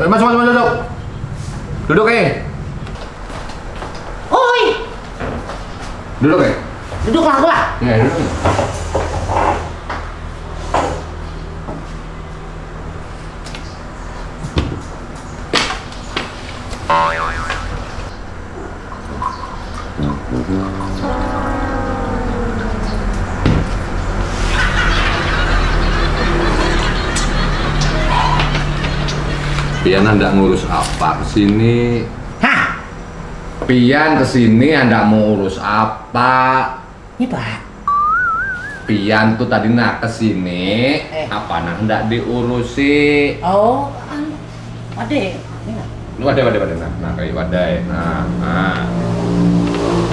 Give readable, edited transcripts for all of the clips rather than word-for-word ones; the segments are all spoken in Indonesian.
Masuk, duduk. Duduk, Oi. Duduk, Duduklah gua. Ya, duduk. Pian hendak ngurus apa kesini? Hah? Pian kesini hendak mau urus apa? Ini Pak. Pian tuh tadi nak kesini, apa nah hendak diurusi? Oh, Ade. Wadah, nah kayak wadai, nah.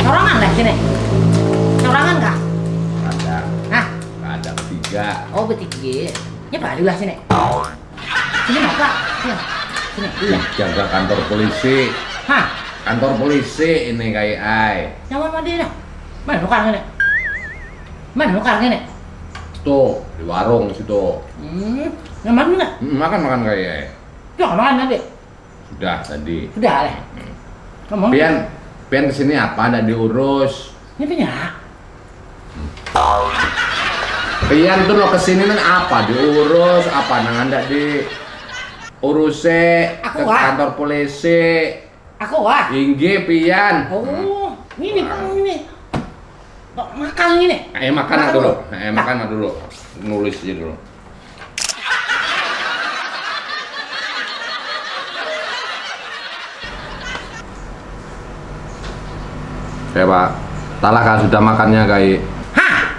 Sorangan lah sini. Sorangan kah? Ada, Hah? ada bertiga. Oh, bertiga. Ini Pak di sini. Sini apa? Sini. Iya. Jaga kantor polisi. Hah? Kantor polisi ini kayak ai. Nyaman mandi dah. Mana nukarnya nih? Mana nukarnya nih? Tuh di warung situ. Nyaman nggak? Makan kayak ai. Jangan makan nanti. Sudah tadi. Sudah lah. Ngomong. Pian kesini apa ada diurus? Ini punya. Pian tuh lo kesini kan apa diurus? Apa nang anda di uruse ke Aku, Wak. kantor polisi? Aku wah. Inggih Pian. Oh, ini Pak ini. Makan ini. Ayo makan dulu. Makan dulu. Nulis aja dulu. Ya Pak, talahkah sudah makannya Kai? Hah?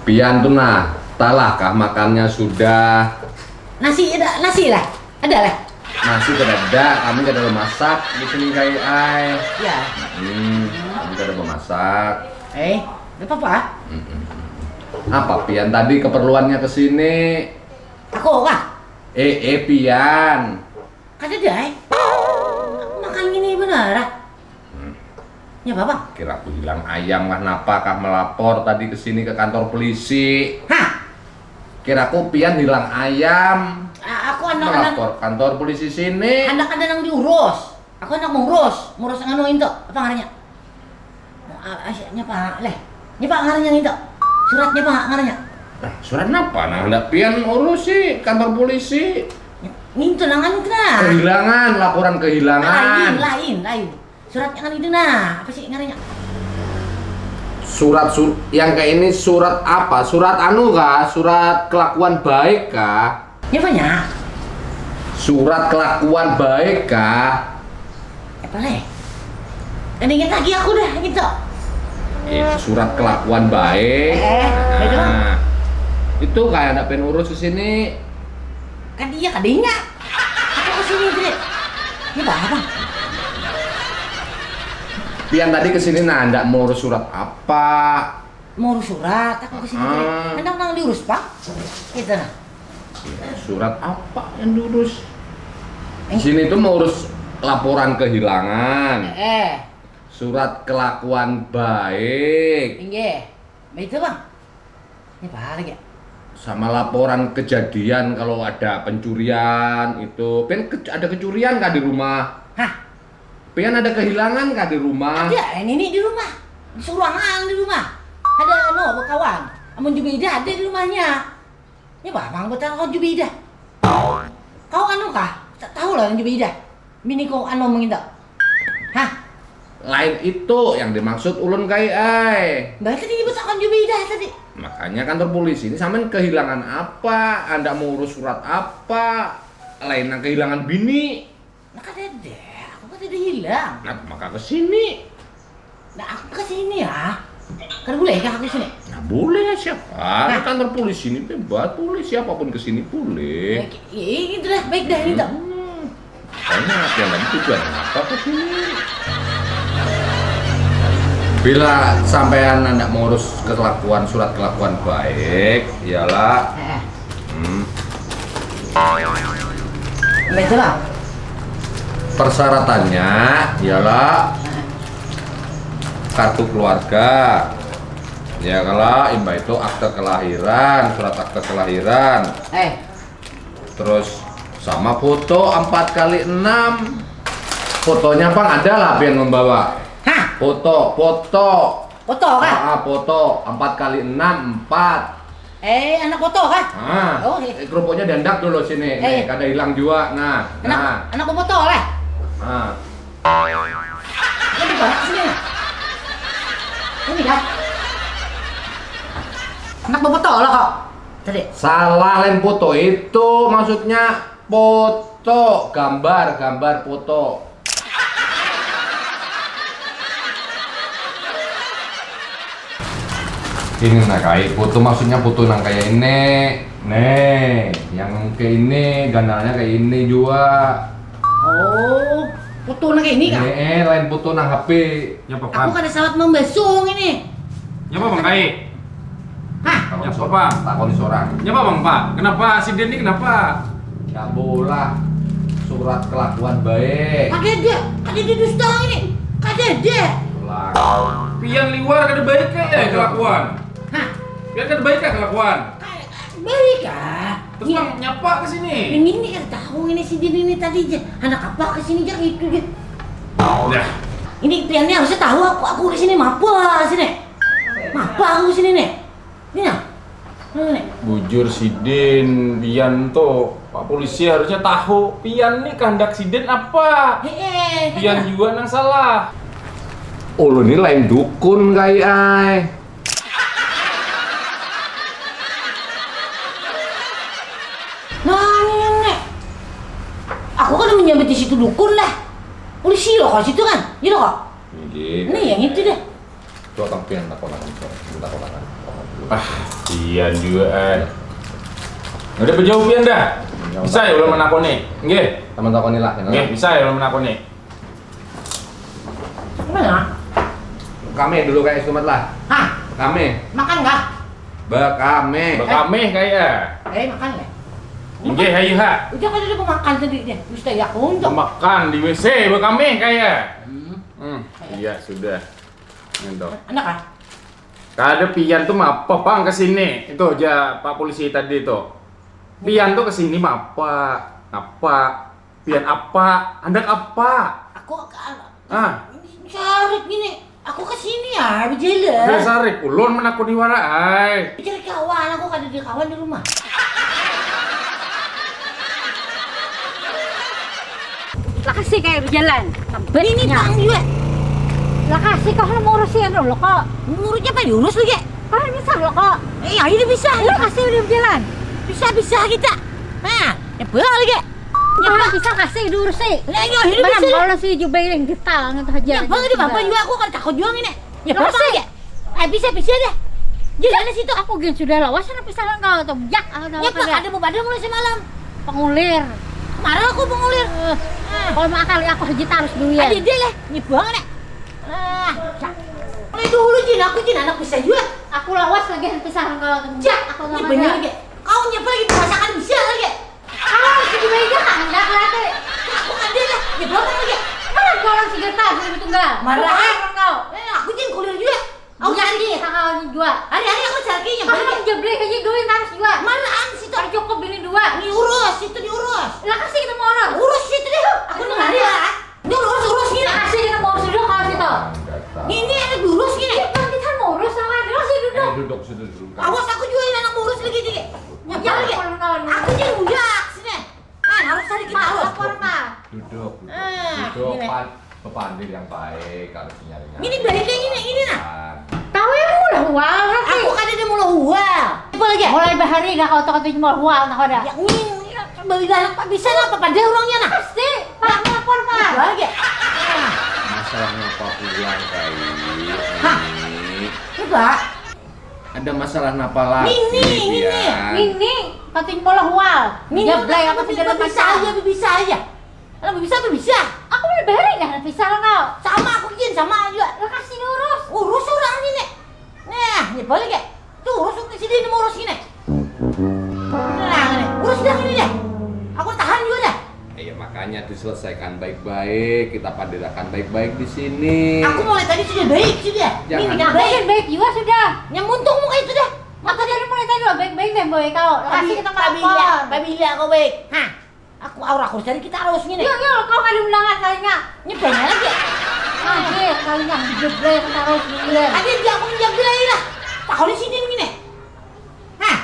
Pian tuh nah, talahkah makannya sudah? Nasi lah. Ada lah. Nasi tidak ada, kami tidak ada masak di sini Kai ai. Ya. Kami tidak ada memasak. Apa Pak? Apa Pian tadi keperluannya ke sini? Aku kah? Pian. Kata dia, makan gini benar. Ya Bapak. Kira aku hilang ayam kah napa kah melapor tadi ke sini ke kantor polisi. Hah? Kira aku Pian hilang ayam. Aku anak-anak. Melapor kantor polisi sini. Anak-anak yang diurus. Aku anak ngurus nganu itu. Apa ngarannya? Asyiknya Pak, leh. Ini Pak ngarannya itu. Suratnya Pak ngarannya. Surat apa? Nah, hendak Pian urus sih kantor polisi. Itu nangan itu nah. Kehilangan, laporan kehilangan. Lain. Suratnya kan itu nah. Apa sih ngarannya? Surat yang kayak ini surat apa? Surat anu kah? Surat kelakuan baik kah? Ya banyak. Surat kelakuan baik kah? Apa leh? Dan ingat lagi aku dah gitu. Itu surat kelakuan baik. Itu. Itu kayak ada penurus ke sini. Kan dia kadinya. Aku kesini deh. Ini apa? Pian tadi kesini nah, ndak mau urus surat apa? Mau urus surat, aku kesini deh. Kan nang diurus Pak. Gitu nah. Surat apa yang diurus? Di sini tuh mau urus laporan kehilangan. Surat kelakuan baik. Inge. Itu Bang. Ini apa lagi? Sama laporan kejadian kalau ada pencurian itu. Pian ada kecurian kah di rumah? Hah? Pian ada kehilangan kah di rumah? Ada, ini di rumah. Di ruangan di rumah. Ada kawan. Amun Jubidah ada di rumahnya. Ya Bang, betul kau Jubidah. Kau anu kah? Tak tahu lah Jubidah. Bini kau anu mengindak. Hah? Lain itu yang dimaksud ulun kai ai. Berarti tadi betul Jubidah tadi. Makanya kantor polisi ini sampean kehilangan apa? Anda mau urus surat apa? Lain yang kehilangan bini. Nah kata deh, aku kata dia hilang. Nah, maka kesini. Nah aku kesini ya. Kan boleh kah aku kesini? Nah boleh siapa? Kantor polisi ini bebas, boleh siapapun kesini boleh. Itu dah, baik dah itu. Karena yang tadi tujuan apa kesini? Bila sampean anda mengurus kelakuan surat kelakuan baik, ialah Baik Bang. persyaratannya ialah kartu keluarga. Ya kalau imba itu akte kelahiran, surat akte kelahiran. Terus Sama foto 4x6. Fotonya Bang ada lah yang membawa. Hah? Foto. Foto kah? Foto 4x6 4. Anak foto kah? Oh, Kerupuknya dandak dulu sini. Nih, kada hilang juga. Nah. Anak foto lah. Nah. Ini banyak sini. Ini dah. Anak foto lah kok. Tadi. Salah lain foto itu maksudnya foto, gambar foto. Ini nah kayak foto maksudnya foto nang kayak ini. Nih, yang kayak ini gambarnya kayak ini juga. Oh, foto nang kayak ini kah? Lain foto nang HP. Ya Aku Pak. kan ada sawat membesung ini. Ya Bang Kai. Hah? Ya Pak. Takoni seorang. Ya Bang Pak. Kenapa si Denny kenapa? Ya bola. Surat kelakuan baik. Ada dusta ini. Ada. Ulang. Pian liwar kada baik ya kelakuan. Hah? Pian kada baik kelakuan. Baik kah? Terus Bang nyapa ke sini. Ini kan tahu ini si Din ini tadi aja. Anak apa kesini aja itu dia. Ya. Ini piannya harusnya tahu aku kesini mapa sini. Mapa aku kesini nih. Ini ya. Nih. Bujur si Din, Pian tuh Pak polisi harusnya tahu Pian nih kehendak si Den apa. Pian juga nang salah. Oh lu ini lain dukun kayak ay. Nah, ini. Aku kan menyambut di situ dukun lah. Polisi loh kalau situ kan. Gitu kok. Ini yang itu deh. Coba tampilan takonan. Pian juga. Udah berjauh Pian dah. Bisa ya ulah menakoni. Nggih. Teman takoni lah. Nggih, bisa ya ulah menakoni. Gimana? Kami dulu kayak sumat lah. Hah? Kami. Makan nggak? Bekame. Bekame kayak. Makan nggak? Nggih, hayu ha. Udah kan udah makan tadi deh. Gusta ya aku untuk. Makan di WC bekame kayak. Iya sudah. Gitu. Anak ah? Kada Pian tuh apa Bang kesini? Itu aja Pak polisi tadi tuh. Pian tuh kesini apa? Apa? Pian apa? Hendak apa? Aku Ah, cari gini. Aku kesini ya, berjalan. udah sarik ulun menakuni wara ai. Cari kawan, aku ada di kawan di rumah. Lakasi kayak berjalan. Ini bang juga. Lakasi kau mau urusin dulu kok. Ngurusnya apa diurus lagi? Kau bisa loh kok. Ini bisa. Lakasi udah berjalan. Bisa kita. Nah, ya boleh lagi. Ya bisa kasih diurusin. Ini Barang bisa. kalau nasi jubel yang getah gitu aja. Ya bang di bapak juga aku kan takut juang ini. Ya Lakasi. bapak aja. Bisa deh. Jalan situ. Aku gini sudah lawas sana pisah kau tuh jak. Ya pak ada mau pada mulai semalam. Pengulir. Kemarin aku pengulir. Kalau mau kali aku hiji harus dulu ya. Ada dia lah. Ini bang nih. Mulai dulu aku anak bisa juga. Aku lawas lagi pisah kau tuh jak. Aku Ini bener lagi. Kau nyapa lagi masakan bisa lagi. Kalau nasi jubel aja kan enggak kelihatan. Aku ada lah. Ya bang lagi. Mana kau orang si getah jadi tunggal. Marah. Kau. Aku jangan kulir juga. Aku cari. Kau jual. Hari-hari aku cari yang Kau balik. jeblek aja gue harus jual. Maraan situ. Kalau cukup beli dua. Diurus, itu diurus. Lah kasih kita mau orang. Urus situ deh. Aku dengar ya. Ini urus gini. Lah kasih kita mau urus dulu kalau situ. Ini ada diurus gini. Kita mau urus sama dia sih duduk. Duduk situ dulu. Awas aku juga ini anak urus lagi nih. Ya kawan-kawan. Aku jadi budak sini. Harus cari kita urus. Lapor mah. Duduk. Duduk. Gini. Pepandir yang baik harus nyarinya. Ini baliknya ini nah. Tahu ya udah wal hati. Aku kan ada mulai hual. Apa lagi? Mulai bahari dah kau takut mau wal nak ada. Ya ini bagi galak Pak bisa lah Pak dia orangnya nah. Pasti Pak lapor mah. Lagi. Masalahnya apa ulang kali? Hah? Ini Pak. Ada masalah apa lagi? Ini. Ini katanya mau wal. Jeblek apa sih dalam bisa aja, bisa aja. Kalau bisa. Aku udah bahari dah pisah kau. Sama aku jin sama juga. Lah kasih diurus. Urus orang ini. Nah, ini boleh gak? Tuh urus di sini mau urus gini. Nah, ini urus dah ini deh. Aku tahan juga dah. Iya makanya diselesaikan baik-baik, kita padirakan baik-baik di sini. Aku mulai tadi sudah baik sudah. Jangan. Ini Nah, baik juga sudah. yang muntung muka itu dah. Maka dari mulai tadi lo baik-baik deh boy kau. Lah kasih kita lapor. Pabila kau baik. Hah? Aku aku cari kita harus gini. Yuk, yuk, kau ada undangan kalinya. Nyepenya lagi. Aja, kalinya jeblay taruh sendiri. Ada dia aku menjablay lah. Tahu di sini gini. Hah?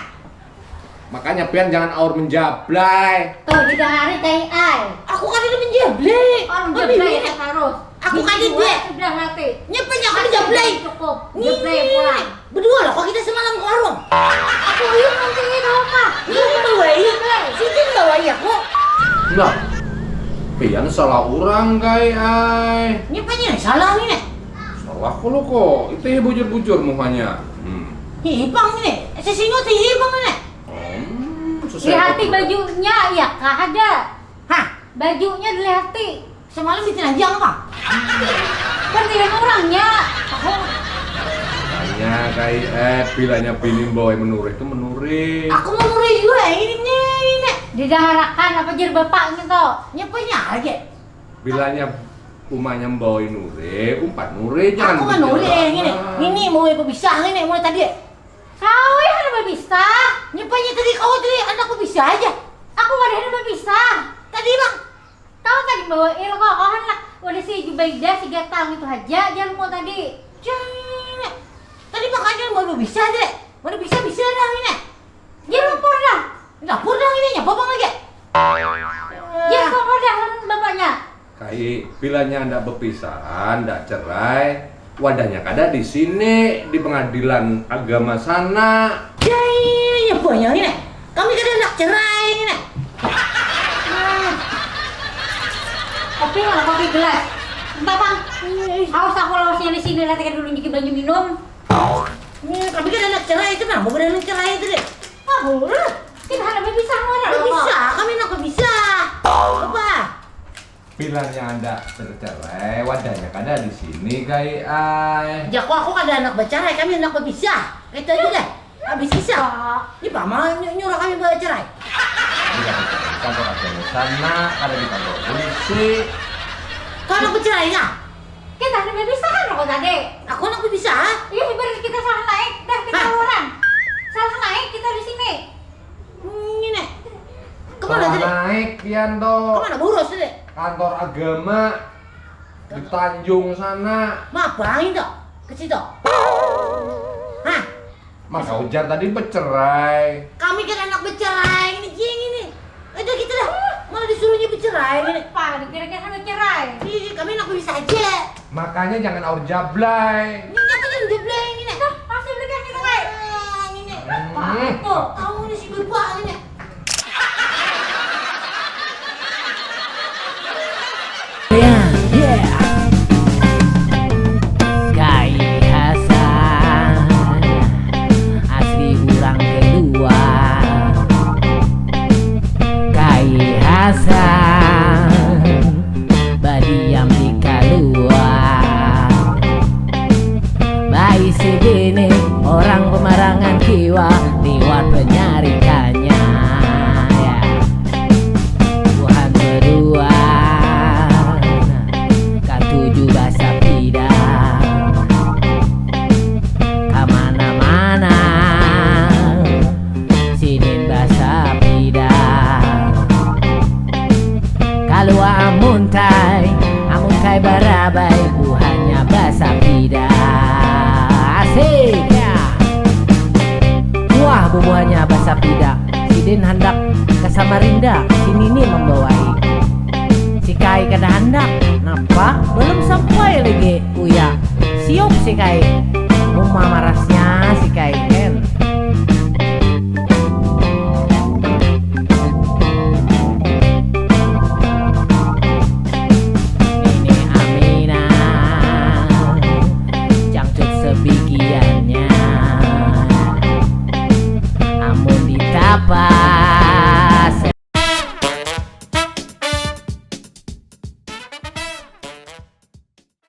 Makanya pian jangan aur menjablay. Tuh, didengari TI. Aku kan udah menjablay. Orang Kok jeblay begini? ya taruh. Aku kan dia. Sudah mati. Nyepenya aku menjablay. Cukup. Nih, Jeblay pulang. berdua loh, kok kita semalam ke warung? Aku yuk nanti itu apa? Ini bawa iya, sini bawa iya kok. Enggak. Pian salah orang kai ai. Nyepenya salah ini. Salah lo kok. Itu ya bujur-bujur mukanya. Hibang ini, sesingot si hibang ini. Lihati bajunya, ya kah ada. Hah? Bajunya dilihati. Semalam di Tinajang apa? Pertigaan orangnya. Makanya kai bilanya bini bawa menurih itu menurih. Aku mau ngeri juga ini. Didaharakan apa jadi bapak gitu. Nyepenya aja. Bilanya umahnya bawa nurih, umpat nurih jangan. Aku mau bicara. ngeri ini. Ini mau pisah ini mulai tadi. Kau yang ada bisa. Nyepenya tadi kau tadi anakku bisa aja. Aku gak ada bisa. Tadi bang. Kau tadi bawa ilkohan lah. Udah si Jubaidah si Gatang itu aja jangan mau tadi. Jangan. Tadi makanya mau bisa deh. Mau bisa dah ini. Dia lapor dah. Dapur dong ini nyapa bang lagi. Dia lapor dah bapaknya. Kai bilanya anda berpisah, anda cerai, wadahnya kada di sini di pengadilan agama sana. Jangan nyapanya ini. Kami kan anak cerai ini. Kopi mana kopi gelas? Entah bang. Haus aku lausnya di sini nanti dulu nyiki banyu minum. Kami kan anak cerai itu bang. Mau anak cerai itu deh. Kita ada bisa mana? Bisa, kami nak bisa. Apa? Bilanya anda bercerai, wadahnya kada di sini kai ai. Jako aku kada anak bercerai, kami anak berpisah. Itu aja deh. Habis bisa. Ini pak mau nyuruh kami bercerai. Di kantor agama sana, ada di kantor polisi. Kau anak bercerai nggak? Kita ada bisa kan kok tadi? Aku anak berpisah. Iya ibarat kita salah naik, dah kita Hah? orang. Salah naik kita di sini. Ini. Kemana Salah tadi? naik pian toh. Kemana boros tadi? Kantor agama di Tanjung sana. Ngapain toh? Ke situ. Hah? Maka ujar tadi bercerai. Kami kan anak bercerai. Ini jing ini. Udah kita dah. Malah disuruhnya bercerai ini. Apa? Dikira-kira sampai cerai. Ih, kami anak bisa aja. Makanya jangan aur jablay. Ini nyapa kan udah blank ini. Dah, masih belikan kita kayak. Ini. Tuh. Tahu ini si bapak ini. Kai Hasan asli orang kedua. Kai Hasan badiam di kaluar. Bayi segini orang pemarangan kiwa liwat penyarikannya. Ya. Tuhan berdua K7 bahasa pidang Kamana-mana Sinin bahasa pidang Kalau amuntai barabai buahnya bahasa pidang Asik ya. Wah buahnya bahasa pidang Sidin hendak ke Samarinda Sini nih membawai Si Kai kada hendak Napa? Belum sampai lagi Uya Siop si Kai Mama marasnya